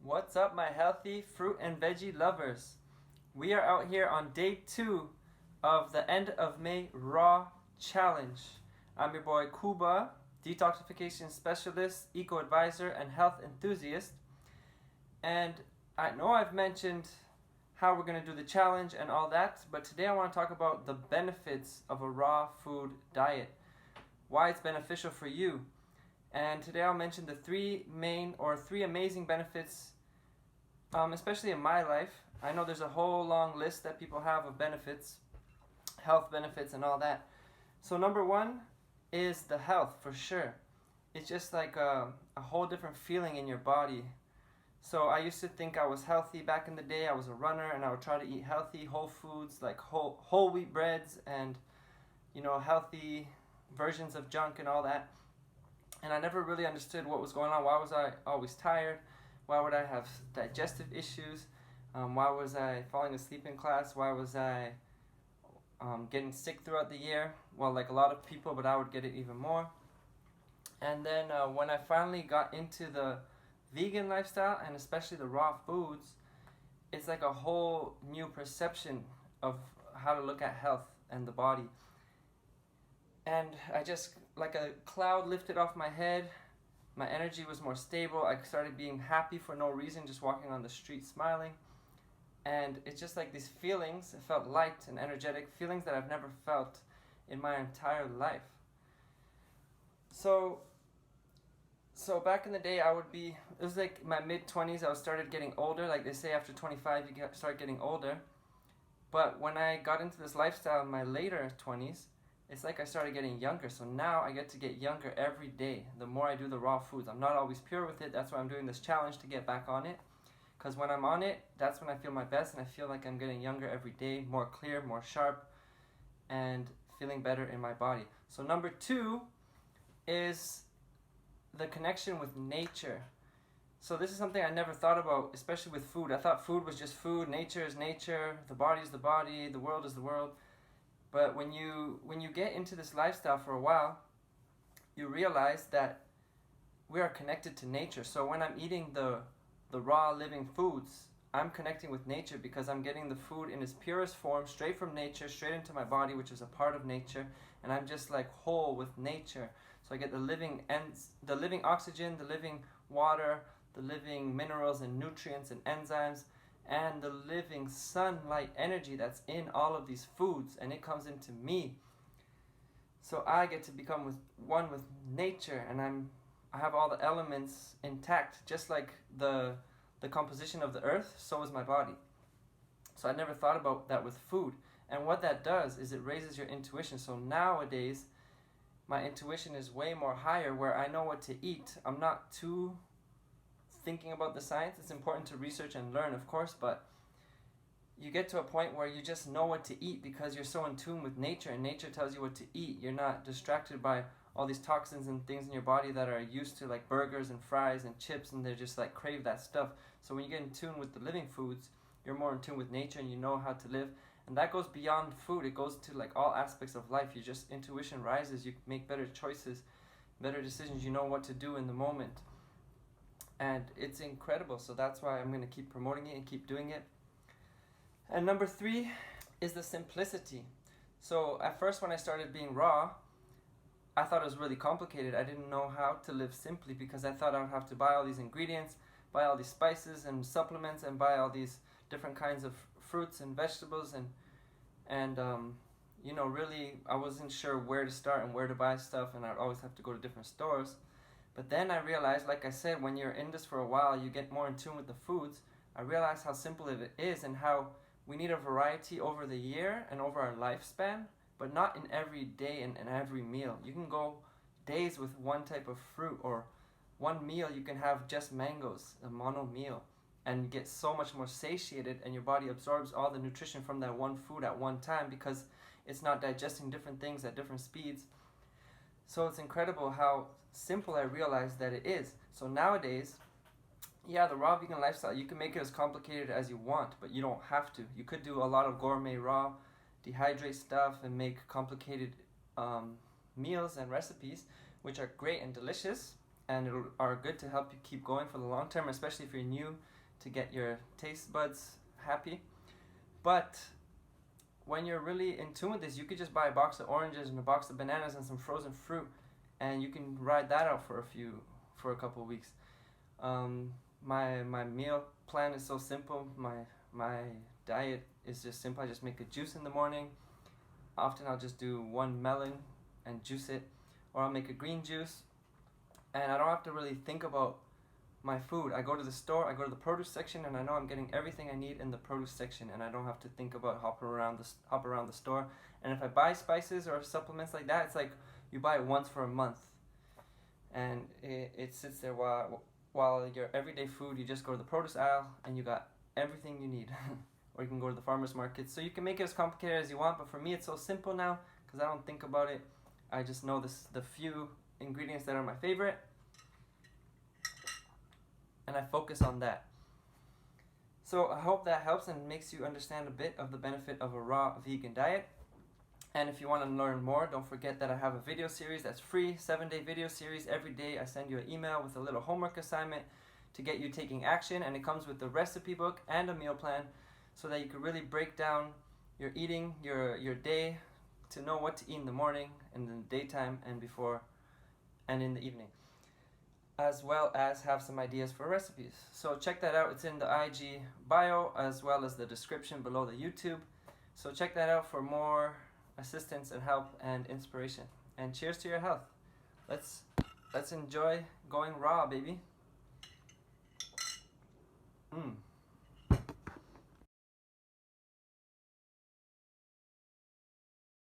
What's up, my healthy fruit and veggie lovers? We are out here on day 2 of the end of May Raw Challenge. I'm your boy Kuba, detoxification specialist, eco advisor, and health enthusiast. And I know I've mentioned how we're going to do the challenge and all that, but today I want to talk about the benefits of a raw food diet, why it's beneficial for you. And today I'll mention the three amazing benefits, especially in my life. I know there's a whole long list that people have of benefits, health benefits and all that. So number one is the health, for sure. It's just like a whole different feeling in your body. So I used to think I was healthy back in the day. I was a runner and I would try to eat healthy, whole foods like whole wheat breads and healthy versions of junk and all that. And I never really understood what was going on. Why was I always tired? Why would I have digestive issues? Why was I falling asleep in class? Why was I getting sick throughout the year? Well, like a lot of people, but I would get it even more. And then when I finally got into the vegan lifestyle, and especially the raw foods, it's like a whole new perception of how to look at health and the body. And I just, like a cloud lifted off my head. My energy was more stable. I started being happy for no reason, just walking on the street smiling. And it's just like these feelings, it felt light and energetic, feelings that I've never felt in my entire life. So back in the day, it was like my mid-20s, I started getting older. Like they say, after 25, you start getting older. But when I got into this lifestyle in my later 20s, it's like I started getting younger. So now I get to get younger every day. The more I do the raw foods, I'm not always pure with it. That's why I'm doing this challenge, to get back on it. Because when I'm on it, that's when I feel my best, and I feel like I'm getting younger every day, more clear, more sharp, and feeling better in my body. So number 2 is the connection with nature. So this is something I never thought about, especially with food. I thought food was just food, nature is nature, the body is the body, the world is the world. But when you get into this lifestyle for a while, you realize that we are connected to nature. So when I'm eating the raw living foods, I'm connecting with nature because I'm getting the food in its purest form, straight from nature, straight into my body, which is a part of nature, and I'm just like whole with nature. So I get the living oxygen, the living water, the living minerals and nutrients and enzymes, and the living sunlight energy that's in all of these foods, and it comes into me. So I get to become one with nature, and I have all the elements intact, just like the composition of the earth, so is my body. So I never thought about that with food. And what that does is it raises your intuition. So nowadays, my intuition is way more higher, where I know what to eat. I'm not too thinking about the science. It's important to research and learn, of course, but you get to a point where you just know what to eat because you're so in tune with nature, and nature tells you what to eat. You're not distracted by all these toxins and things in your body that are used to, like burgers and fries and chips, and they're just like crave that stuff. So when you get in tune with the living foods, you're more in tune with nature, and you know how to live. And that goes beyond food. It goes to like all aspects of life. Intuition rises. You make better choices, better decisions. You know what to do in the moment. And it's incredible. So that's why I'm going to keep promoting it and keep doing it. And number 3 is the simplicity. So at first, when I started being raw, I thought it was really complicated. I didn't know how to live simply because I thought I would have to buy all these ingredients, buy all these spices and supplements, and buy all these different kinds of fruits and vegetables, and really I wasn't sure where to start and where to buy stuff, and I'd always have to go to different stores. But then I realized, like I said, when you're in this for a while, you get more in tune with the foods. I realized how simple it is, and how we need a variety over the year and over our lifespan, but not in every day and in every meal. You can go days with one type of fruit, or one meal you can have just mangoes, a mono meal, and get so much more satiated, and your body absorbs all the nutrition from that one food at one time because it's not digesting different things at different speeds. So it's incredible how simple I realized that it is. So nowadays, the raw vegan lifestyle, you can make it as complicated as you want, but you don't have to. You could do a lot of gourmet raw, dehydrate stuff, and make complicated meals and recipes, which are great and delicious, and are good to help you keep going for the long term, especially if you're new to get your taste buds happy. But when you're really in tune with this, you could just buy a box of oranges and a box of bananas and some frozen fruit, and you can ride that out for a couple of weeks. My meal plan is so simple. My diet is just simple. I just make a juice in the morning. Often I'll just do one melon and juice it, or I'll make a green juice, and I don't have to really think about my food. I go to the store, I go to the produce section, and I know I'm getting everything I need in the produce section, and I don't have to think about hop around the store. And if I buy spices or supplements like that, it's like you buy it once for a month, and it sits there while your everyday food, you just go to the produce aisle and you got everything you need. Or you can go to the farmer's market. So you can make it as complicated as you want, but for me it's so simple now because I don't think about it. I just know the few ingredients that are my favorite, and I focus on that. So I hope that helps and makes you understand a bit of the benefit of a raw vegan diet. And if you want to learn more, don't forget that I have a video series that's free, 7-day video series. Every day I send you an email with a little homework assignment to get you taking action, and it comes with the recipe book and a meal plan so that you can really break down your eating, your day, to know what to eat in the morning, in the daytime, and before, and in the evening, as well as have some ideas for recipes. So check that out. It's in the IG bio as well as the description below the YouTube. So check that out for more assistance and help and inspiration. And cheers to your health. Let's enjoy going raw, baby.